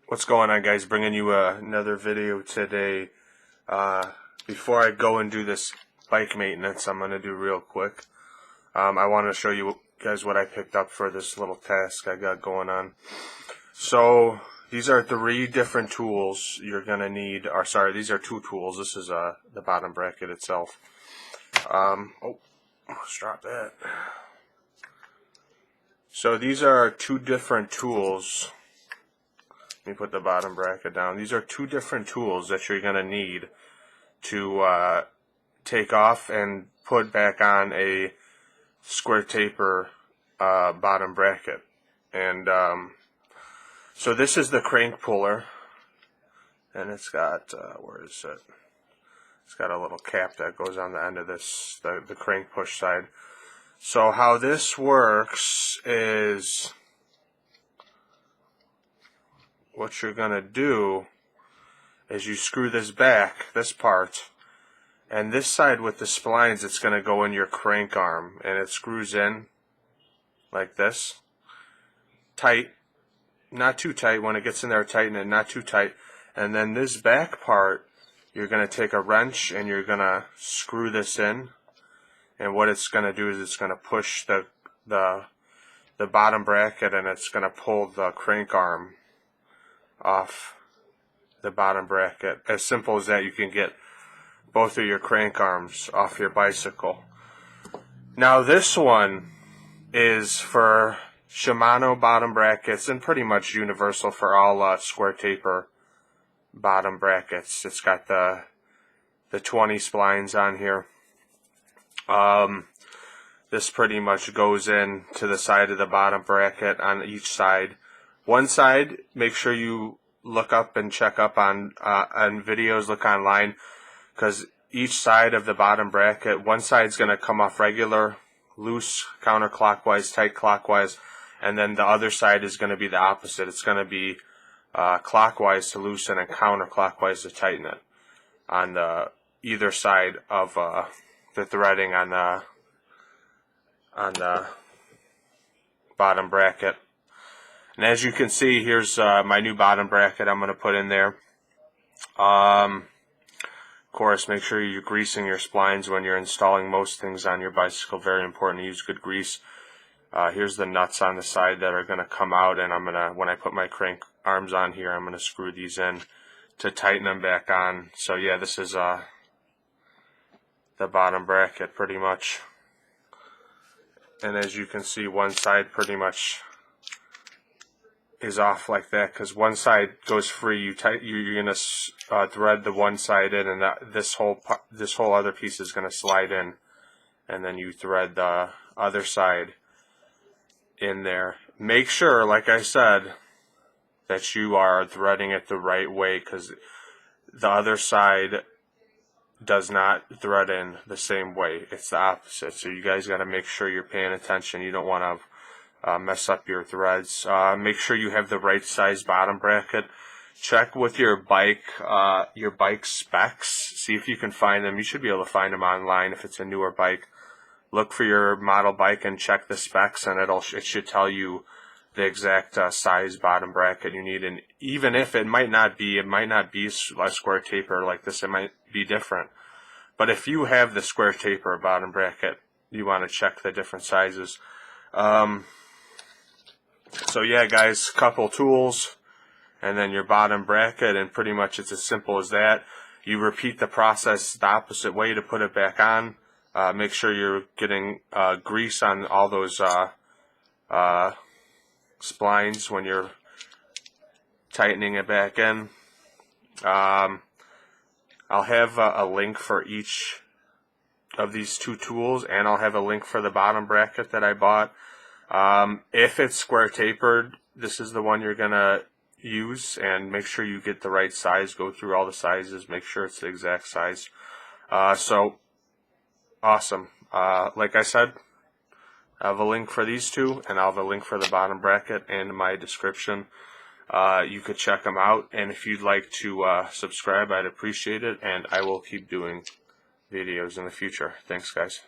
What's going on, guys? Bringing you another video today. Before I go and do this bike maintenance, I'm going to do real quick. I want to show you guys what I picked up for this little task I got going on. So these are 3 different tools you're going to need. Or sorry, these are 2 tools. This is the bottom bracket itself. Oh, let's drop that. So these are 2 different tools. Let me put the bottom bracket down. These are 2 different tools that you're going to need to take off and put back on a square taper bottom bracket. And so this is the crank puller, and it's got where is it? It's got a little cap that goes on the end of this, the crank push side. So how this works is, what you're going to do is you screw this back, this part, and this side with the splines, it's going to go in your crank arm, and it screws in like this, tight, not too tight. When it gets in there, tighten it, not too tight. And then this back part, you're going to take a wrench and you're going to screw this in, and what it's going to do is it's going to push the bottom bracket, and it's going to pull the crank arm off the bottom bracket. As simple as that. You can get both of your crank arms off your bicycle. Now this one is for Shimano bottom brackets, and pretty much universal for all square taper bottom brackets. It's got the 20 splines on here. This pretty much goes in to the side of the bottom bracket on each side. One side, make sure you look up and check up on videos, look online, because each side of the bottom bracket, one side's going to come off regular, loose, counterclockwise, tight clockwise, and then the other side is going to be the opposite. It's going to be clockwise to loosen and counterclockwise to tighten it on the either side of the threading on the bottom bracket. And as you can see, here's my new bottom bracket I'm going to put in there. Of course, make sure you're greasing your splines when you're installing most things on your bicycle. Very important to use good grease. Here's the nuts on the side that are going to come out, and I'm going to, when I put my crank arms on here, I'm going to screw these in to tighten them back on. So yeah, this is the bottom bracket pretty much. And as you can see, one side pretty much is off like that, because one side goes free. You're gonna thread the one side in, and this whole other piece is gonna slide in, and then you thread the other side in there. Make sure, like I said, that you are threading it the right way, because the other side does not thread in the same way. It's the opposite. So you guys got to make sure you're paying attention. You don't want to mess up your threads. Make sure you have the right size bottom bracket. Check with your bike specs. See if you can find them. You should be able to find them online if it's a newer bike. Look for your model bike and check the specs, and it should tell you the exact size bottom bracket you need. And even if it might not be a square taper like this, it might be different. But if you have the square taper bottom bracket, you want to check the different sizes. So yeah, guys, couple tools, and then your bottom bracket, and pretty much it's as simple as that. You repeat the process the opposite way to put it back on. Make sure you're getting grease on all those splines when you're tightening it back in. I'll have a link for each of these 2 tools, and I'll have a link for the bottom bracket that I bought. If it's square tapered, this is the one you're gonna use, and make sure you get the right size. Go through all the sizes, make sure it's the exact size. So awesome. Like I said, I have a link for these 2, and I'll have a link for the bottom bracket in my description. You could check them out, and if you'd like to subscribe, I'd appreciate it, and I will keep doing videos in the future. Thanks, guys.